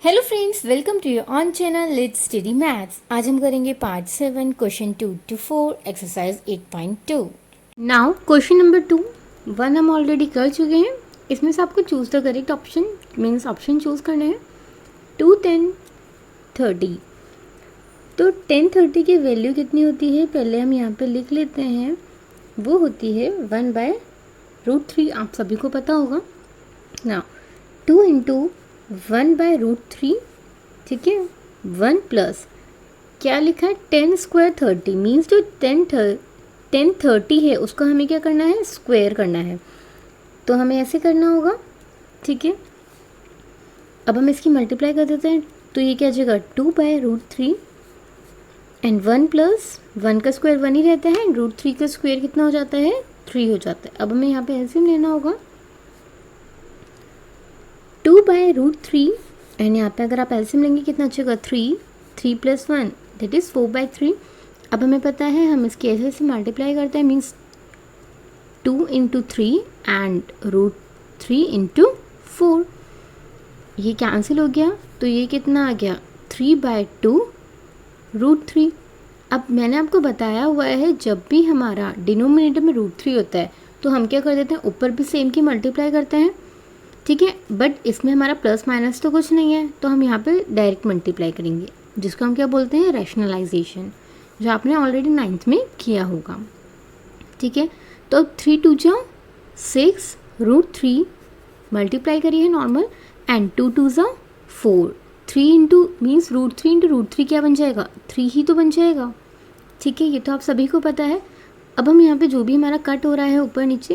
Hello friends, welcome to your own channel let's study maths. आज हम करेंगे part 7 question 2 to 4 exercise 8.2। Now question number 2 1 हम already कर चुके हैं। इसमें से आपको choose the correct option means option choose करना है। 2 10 30 तो 10 30 की वैल्यू कितनी होती है पहले हम यहाँ पे लिख लेते हैं। वो होती है 1/√3। आप सभी को पता होगा ना। 2 इंटू 1/√3, ठीक है। 1 प्लस क्या लिखा है 10 स्क्वायर 30 मीन्स जो 10 30 है उसको हमें क्या करना है, स्क्वायर करना है। तो हमें ऐसे करना होगा, ठीक है। अब हम इसकी मल्टीप्लाई कर देते हैं तो ये क्या जाएगा 2/√3 एंड 1 प्लस 1 का स्क्वायर 1 ही रहता है एंड √3 का स्क्वायर कितना हो जाता है 3 हो जाता है। अब हमें यहाँ पे एलसीएम लेना होगा 2/√3 एंड यहाँ पे अगर आप एलसीएम लेंगे कितना अच्छेगा 3 प्लस 1 दैट इज़ 4/3। अब हमें पता है हम इसके ऐसे मल्टीप्लाई करते हैं मीन्स 2 इंटू 3 एंड √3 इंटू 4। ये कैंसिल हो गया तो ये कितना आ गया 3/2√3। अब मैंने आपको बताया हुआ है जब भी हमारा डिनोमिनेटर में √3 होता है तो हम क्या कर देते हैं ऊपर भी सेम की मल्टीप्लाई करते हैं, ठीक है। बट इसमें हमारा प्लस माइनस तो कुछ नहीं है तो हम यहाँ पे डायरेक्ट मल्टीप्लाई करेंगे जिसको हम क्या बोलते हैं रैशनलाइजेशन, जो आपने ऑलरेडी 9th में किया होगा, ठीक है। तो 3 2 जा 6 √3 मल्टीप्लाई करिए नॉर्मल एंड 2 2 जा 4 3 इंटू मीन्स √3 इंटू √3 क्या बन जाएगा 3 ही तो बन जाएगा, ठीक है। ये तो आप सभी को पता है। अब हम यहाँ पे जो भी हमारा कट हो रहा है ऊपर नीचे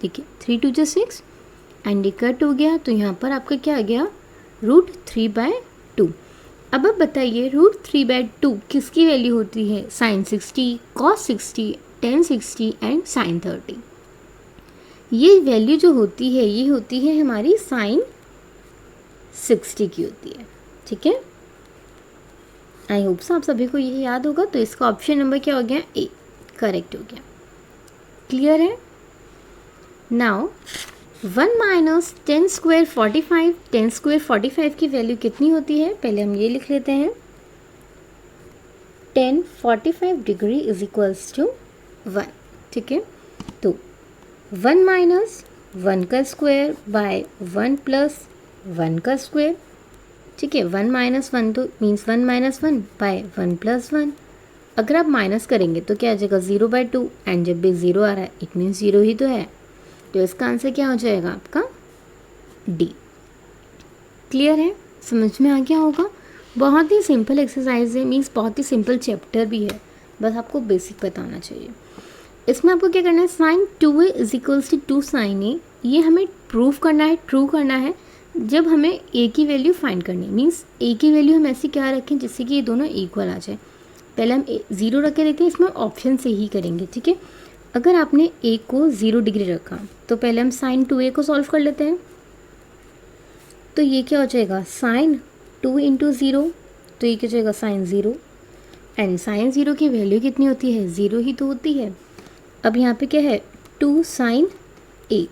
देखिए 3 2 जा 6 एंड ये कट हो गया तो यहाँ पर आपका क्या आ गया √3/2। अब आप बताइए √3/2 किसकी वैल्यू होती है, sin 60, cos 60, tan 60 and sin 30। ये वैल्यू जो होती है ये होती है हमारी sin 60 की होती है, ठीक है। आई होप सो आप सभी को ये याद होगा। तो इसका ऑप्शन नंबर क्या हो गया ए, करेक्ट हो गया। क्लियर है। नाउ 1 माइनस 10 स्क्वायर 45, 10 स्क्वायर 45 की वैल्यू कितनी होती है पहले हम ये लिख लेते हैं। 10 45 डिग्री इज इक्वल्स टू 1, ठीक है। तो 1 माइनस 1 का स्क्वायर बाय 1 प्लस 1 का स्क्वायर, ठीक है। 1 माइनस 1 तो मीन्स 1 माइनस 1 बाय 1 प्लस 1। अगर आप माइनस करेंगे तो क्या आ जाएगा 0/2 एंड जब भी 0 आ रहा है इट मीन्स 0 ही तो है, तो इसका आंसर क्या हो जाएगा आपका डी। क्लियर है, समझ में आ गया होगा। बहुत ही सिंपल एक्सरसाइज है मीन्स बहुत ही सिंपल चैप्टर भी है, बस आपको बेसिक बताना चाहिए। इसमें आपको क्या करना है sin 2a is equals to 2 sin a, ये हमें प्रूव करना है, ट्रू करना है। जब हमें a की वैल्यू फाइंड करनी है मीन्स a की वैल्यू हम ऐसी क्या रखें जिससे कि ये दोनों इक्वल आ जाए। पहले हम 0 रख के देखते हैं, इसमें ऑप्शन से ही करेंगे, ठीक है। अगर आपने a को 0 डिग्री रखा तो पहले हम sin 2a को सॉल्व कर लेते हैं। तो ये क्या हो जाएगा sin 2 इंटू 0, तो ये क्या हो जाएगा sin 0 एंड sin 0 की वैल्यू कितनी होती है 0 ही तो होती है। अब यहाँ पे क्या है 2 sin a,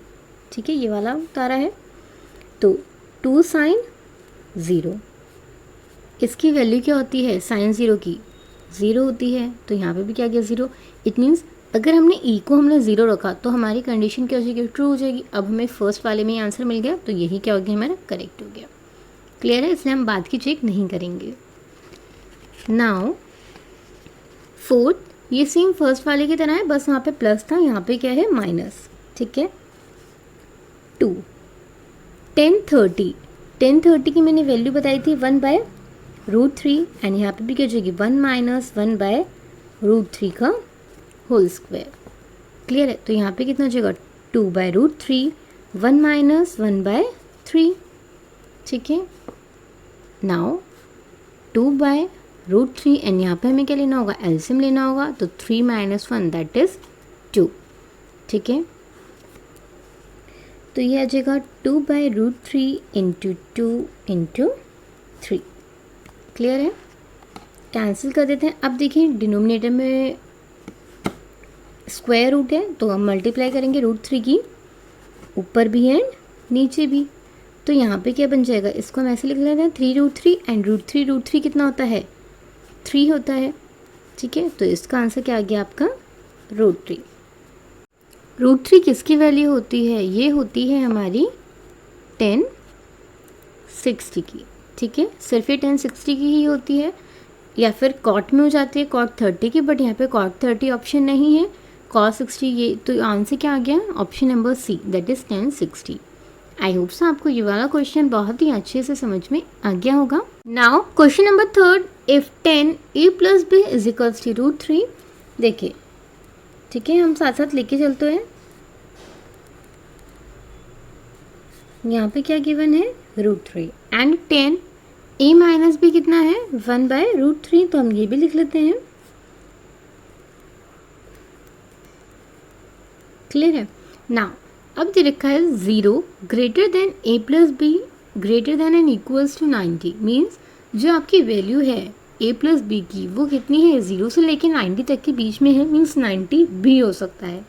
ठीक है, ये वाला उतारा है। तो 2 sin 0 इसकी वैल्यू क्या होती है sin 0 की 0 होती है, तो यहाँ पे भी क्या गया 0। इट मीन्स अगर हमने e को हमने 0 रखा तो हमारी कंडीशन क्या हो जाएगी ट्रू हो जाएगी। अब हमें फर्स्ट वाले में आंसर मिल गया तो यही क्या हो गया हमारा करेक्ट हो गया। क्लियर है, इसलिए हम बाद की चेक नहीं करेंगे। नाउ 4th, ये सेम फर्स्ट वाले की तरह है, बस वहाँ पे प्लस था, यहाँ पे क्या है माइनस, ठीक है। 2 10 30 की मैंने वैल्यू बताई थी 1/√3 एंड यहाँ पे भी क्या हो जाएगी 1 माइनस 1/√3 का होल स्क्वायर। क्लियर है, तो यहाँ पे कितना हो जाएगा 2/√3 1 माइनस 1/3, ठीक है। नाउ 2/√3 एंड यहाँ पे हमें क्या लेना होगा एलसीएम लेना होगा, तो 3 माइनस 1 दैट इज 2, ठीक है। तो ये आ जाएगा 2/√3 इंटू 2 इंटू 3। क्लियर है, कैंसिल कर देते हैं। अब देखिए डिनोमिनेटर में स्क्वायर रूट है तो हम मल्टीप्लाई करेंगे √3 की, ऊपर भी एंड नीचे भी। तो यहाँ पे क्या बन जाएगा, इसको हम ऐसे लिख लेते हैं 3√3 एंड √3 कितना होता है 3 होता है, ठीक है। तो इसका आंसर क्या आ गया आपका √3। √3 किसकी वैल्यू होती है, ये होती है हमारी 1060 की, ठीक है। सिर्फ ये 1060 की ही होती है, या फिर कॉट में हो जाती है cot 30 की, बट यहाँ पे cot 30 ऑप्शन नहीं है, cos 60 ये, तो आंसर क्या आ गया option number C, that is 1060। I hope so आपको ये वाला क्वेश्चन बहुत ही अच्छे से समझ में आ गया होगा। Now question number 3, if 10a + b = √3, देखिए, ठीक है, हम साथ साथ लेके चलते हैं। यहाँ पे क्या गिवन है √3 एंड 10a - b कितना है 1/√3, तो हम ये भी लिख लेते हैं। क्लियर है। नाउ अब दे रखा है 0 greater than a + b greater than and equals to 90, means जो आपकी वैल्यू है a + b की वो कितनी है 0 से लेके 90 तक के बीच में है, मीन्स 90 भी हो सकता है।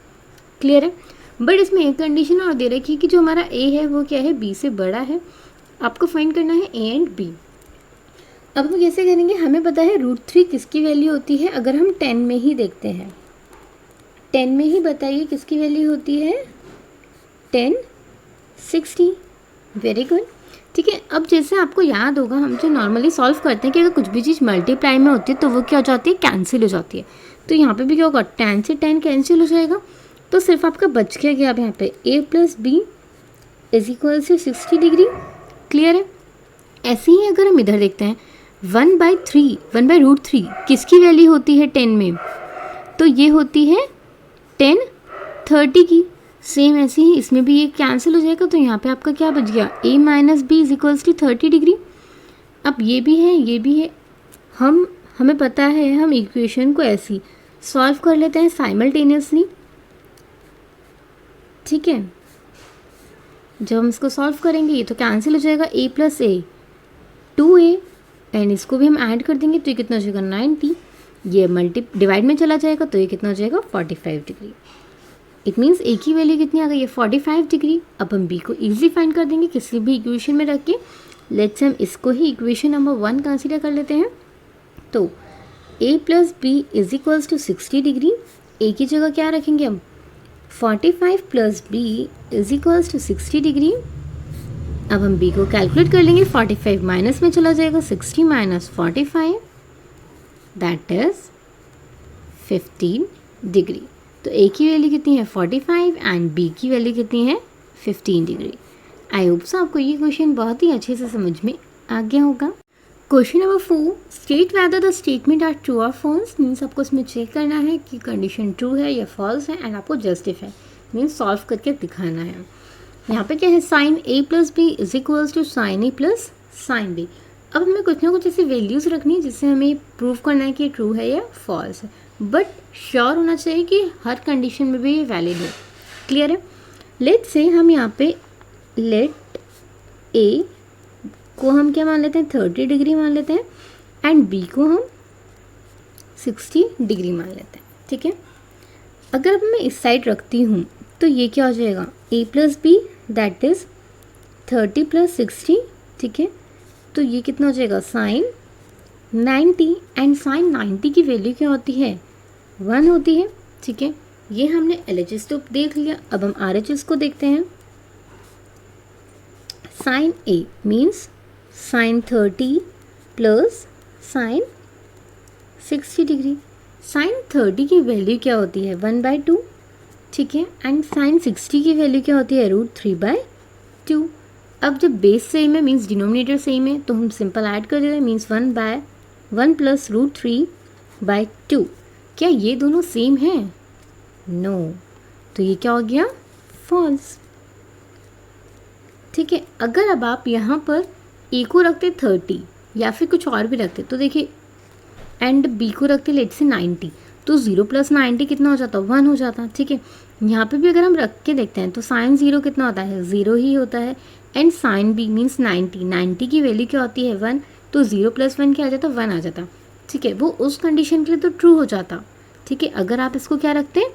क्लियर है। बट इसमें एक कंडीशन और दे रखी है कि जो हमारा a है वो क्या है b से बड़ा है। आपको फाइंड करना है a एंड b। अब हम कैसे करेंगे, हमें पता है √3 किसकी वैल्यू होती है, अगर हम 10 में ही देखते हैं, 10 में ही बताइए किसकी वैल्यू होती है 1060। वेरी गुड, ठीक है। अब जैसे आपको याद होगा, हम जो नॉर्मली सॉल्व करते हैं कि अगर कुछ भी चीज़ मल्टीप्लाई में होती है तो वो क्या हो जाती है कैंसिल हो जाती है। तो यहाँ पे भी क्या होगा 10 से 10 कैंसिल हो जाएगा, तो सिर्फ आपका बच गया क्या अब यहाँ पे a + b = 60 डिग्री। क्लियर है। ऐसे ही अगर हम इधर देखते हैं 1/√3 किसकी वैल्यू होती है 10 में, तो ये होती है 1030 की। सेम ऐसे ही इसमें भी ये कैंसिल हो जाएगा, तो यहाँ पे आपका क्या बच गया a - b = 30 डिग्री। अब ये भी है ये भी है, हमें पता है हम इक्वेशन को ऐसे सॉल्व कर लेते हैं साइमल्टेनियसली, ठीक है। जब हम इसको सॉल्व करेंगे ये तो कैंसिल हो जाएगा, a + a 2a, एंड इसको भी हम ऐड कर देंगे तो ये कितना हो जाएगा 90, ये डिवाइड में चला जाएगा तो ये कितना हो जाएगा 45 डिग्री। इट मीन्स a की वैल्यू कितनी आ गई है 45 डिग्री। अब हम b को इजीली फाइंड कर देंगे किसी भी इक्वेशन में रख के। लेट्स हम इसको ही इक्वेशन नंबर 1 कंसीडर कर लेते हैं। तो a + b = 60 डिग्री, a की जगह क्या रखेंगे हम 45 + b = 60 डिग्री। अब हम b को कैलकुलेट कर लेंगे, 45 माइनस में चला जाएगा, 60 - 45 दैट इज 15 डिग्री। तो a की वैल्यू कितनी है 45 एंड b की वैल्यू कितनी है 15 डिग्री। आई होप सो आपको ये क्वेश्चन बहुत ही अच्छे से समझ में आ गया होगा। Question number 4, state whether the statement are true और फॉल्स, मीन्स आपको इसमें चेक करना है कि कंडीशन ट्रू है या फॉल्स है, एंड आपको जस्टिफाई मीन्स सॉल्व करके दिखाना है। यहाँ पे क्या है sin a + b = sin a + sin b। अब हमें कुछ ना कुछ ऐसी वैल्यूज़ रखनी है जिससे हमें प्रूव करना है कि ट्रू है या फॉल्स है, बट श्योर होना चाहिए कि हर कंडीशन में भी ये वैलिड है। क्लियर है। लेट्स से हम यहाँ पे लेट a को हम क्या मान लेते हैं 30 डिग्री मान लेते हैं, एंड b को हम 60 डिग्री मान लेते हैं, ठीक है। अगर अब मैं इस साइड रखती हूँ तो ये क्या हो जाएगा a + b दैट इज़ 30 + 60, ठीक है। तो ये कितना हो जाएगा sin 90, एंड sin 90 की वैल्यू क्या होती है 1 होती है, ठीक है। ये हमने LHS तो देख लिया, अब हम RHS को देखते हैं। sin a means sin 30 + sin 60 degree. sin 30 की वैल्यू क्या होती है 1/2, ठीक है, एंड sin 60 की वैल्यू क्या होती है √3/2। अब जब बेस सेम है मीन्स डिनोमिनेटर सेम है तो हम सिंपल ऐड कर देते हैं, मीन्स 1/1 + √3/2। क्या ये दोनों सेम हैं? नो, तो ये क्या हो गया फॉल्स, ठीक है। अगर अब आप यहाँ पर a को रखते 30 या फिर कुछ और भी रखते, तो देखिए एंड b को रखते लेट से 90, तो 0 + 90 कितना हो जाता 1 हो जाता, ठीक है। यहाँ पे भी अगर हम रख के देखते हैं तो sin 0 कितना होता है 0 ही होता है, एंड sin b मीन्स 90 की वैल्यू क्या होती है 1, तो 0 + 1 क्या आ जाता 1 आ जाता, ठीक है। वो उस कंडीशन के लिए तो ट्रू हो जाता, ठीक है। अगर आप इसको क्या रखते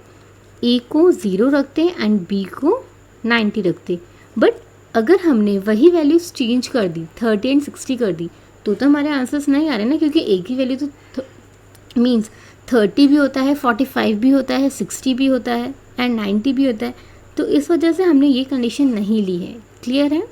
a को 0 रखते एंड b को 90 रखते, बट अगर हमने वही वैल्यूज चेंज कर दी 30 एंड 60 कर दी तो हमारे आंसर्स नहीं आ रहे ना, क्योंकि एक ही वैल्यू तो मीन्स 30 भी होता है, 45 भी होता है, 60 भी होता है एंड 90 भी होता है, तो इस वजह से हमने ये कंडीशन नहीं ली है। क्लियर है?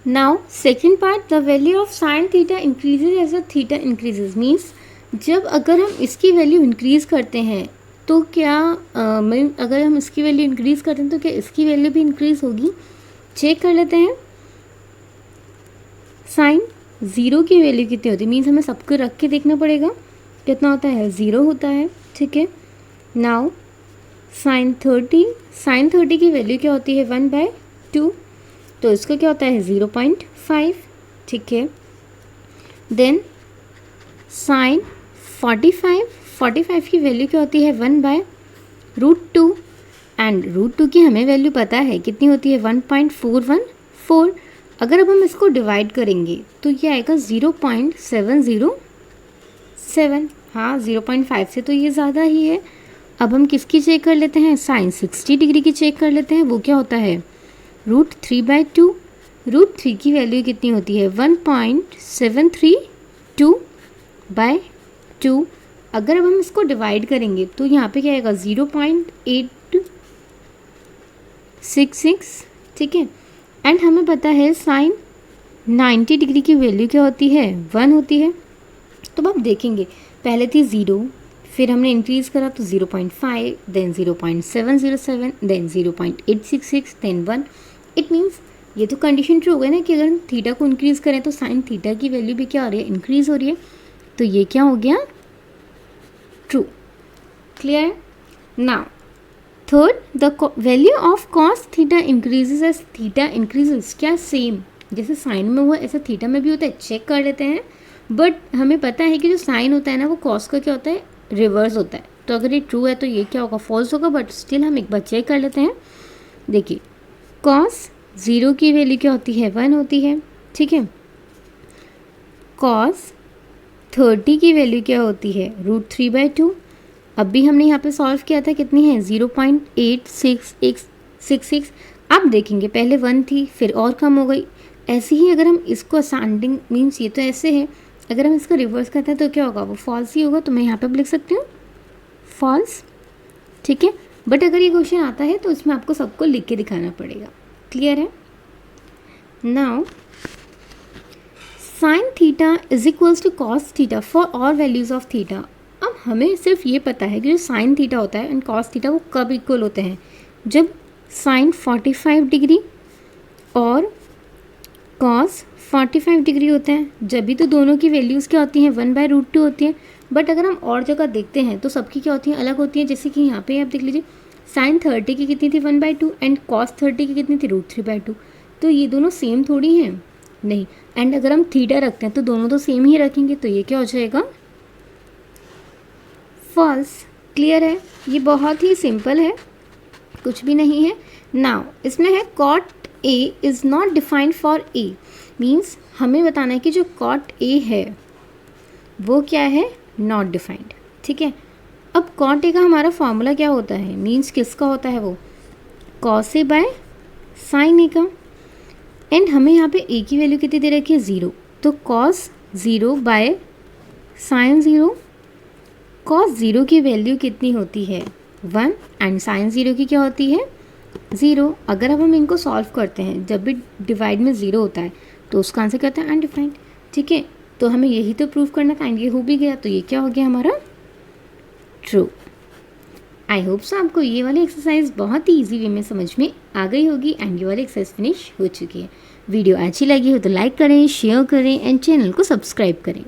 Now second part, the value of sine theta increases as a theta increases. Means जब अगर हम इसकी वैल्यू इंक्रीज़ करते हैं तो क्या अगर हम इसकी वैल्यू इंक्रीज़ करते हैं तो क्या इसकी वैल्यू भी इंक्रीज़ होगी? चेक कर लेते हैं। साइन 0 की वैल्यू कितनी होती है? मीन्स हमें सबको रख के देखना पड़ेगा कितना होता है, 0 होता है। ठीक है, नाउ साइन 30 की वैल्यू क्या होती है, 1/2, तो इसका क्या होता है 0.5। ठीक है, देन साइन 45 की वैल्यू क्या होती है 1/√2 एंड √2 की हमें वैल्यू पता है कितनी होती है 1.414। अगर अब हम इसको डिवाइड करेंगे तो ये आएगा 0.707। हाँ, 0.5 से तो ये ज़्यादा ही है। अब हम किसकी चेक कर लेते हैं, साइन 60 डिग्री की चेक कर लेते हैं। वो क्या होता है √3/2। √3 की वैल्यू कितनी होती है 1.732/2। अगर अब हम इसको डिवाइड करेंगे तो यहाँ पे क्या आएगा 0.866। ठीक है, एंड हमें पता है साइन 90 डिग्री की वैल्यू क्या होती है 1 होती है। तो अब आप देखेंगे पहले थी 0, फिर हमने इंक्रीज़ करा तो 0.5, then 0.707, then 0.866, then 1। It means ये तो कंडीशन ट्रू हो गई ना कि अगर हम थीटा को इंक्रीज़ करें तो साइन थीटा की वैल्यू भी क्या हो रही है, इंक्रीज़ हो रही है। तो ये क्या हो गया, ट्रू। क्लियर है? Now third, the value of cos theta increases as theta increases. क्या सेम जैसे साइन में हुआ ऐसा थीटा में भी होता है? चेक कर लेते हैं। बट हमें पता है कि जो साइन होता है ना वो कॉस का क्या होता है, रिवर्स होता है। तो अगर ये ट्रू है तो ये क्या होगा, फॉल्स होगा। बट स्टिल हम एक बार चेक कर लेते हैं। देखिए कॉस 0 की वैल्यू क्या होती है 1 होती है। ठीक है, कॉस 30 की वैल्यू क्या होती है √3/2। अब भी हमने यहाँ पे सॉल्व किया था, कितनी है 0.866। आप देखेंगे पहले 1 थी फिर और कम हो गई। ऐसे ही अगर हम इसको असेंडिंग मीन्स ये तो ऐसे है, अगर हम इसको रिवर्स करते हैं तो क्या होगा, वो फॉल्स ही होगा। तो मैं यहाँ पे लिख सकती हूँ फॉल्स। ठीक है, बट अगर ये क्वेश्चन आता है तो इसमें आपको सबको लिख के दिखाना पड़ेगा। क्लियर है? Now sine theta is equals to cos theta for all values of theta. अब हमें सिर्फ ये पता है कि जो साइन थीटा होता है एंड कॉस थीटा वो कब इक्वल होते हैं, जब साइन 45 डिग्री और कॉस 45 डिग्री होते हैं। जब भी तो दोनों की वैल्यूज़ क्या होती हैं 1/√2 होती है। बट अगर हम और जगह देखते हैं तो सबकी क्या होती हैं, अलग होती हैं। जैसे कि यहाँ पे आप देख लीजिए साइन 30 की कितनी थी 1/2 एंड कॉस 30 की कितनी थी √3/2। तो ये दोनों सेम थोड़ी हैं, नहीं। एंड अगर हम थीटा रखते हैं तो दोनों तो सेम ही रखेंगे, तो ये क्या हो जाएगा फॉल्स। क्लियर है? ये बहुत ही सिंपल है, कुछ भी नहीं है। नाउ इसमें है cot A is not defined for A. Means हमें बताना है कि जो कॉट ए है वो क्या है, नॉट डिफाइंड। ठीक है, अब कॉट ए का हमारा फॉर्मूला क्या होता है, मीन्स किसका होता है वो कॉस ए बाय साइन ए का। एंड हमें यहाँ पे ए की वैल्यू कितनी दे रखी है 0, तो कॉस 0 बाय साइन 0। कॉस 0 की वैल्यू कितनी होती है 1 एंड साइन 0 की क्या होती है 0। अगर अब हम इनको सॉल्व करते हैं, जब भी डिवाइड में 0 होता है तो उसका आंसर क्या होता है अनडिफाइंड। ठीक है, तो हमें यही तो प्रूव करना था एंड ये हो भी गया। तो ये क्या हो गया हमारा ट्रू। आई होप सो आपको ये वाली एक्सरसाइज बहुत ही ईजी वे में समझ में आ गई होगी एंड ये वाली एक्सरसाइज फिनिश हो चुकी है। वीडियो अच्छी लगी हो तो लाइक करें, शेयर करें एंड चैनल को सब्सक्राइब करें।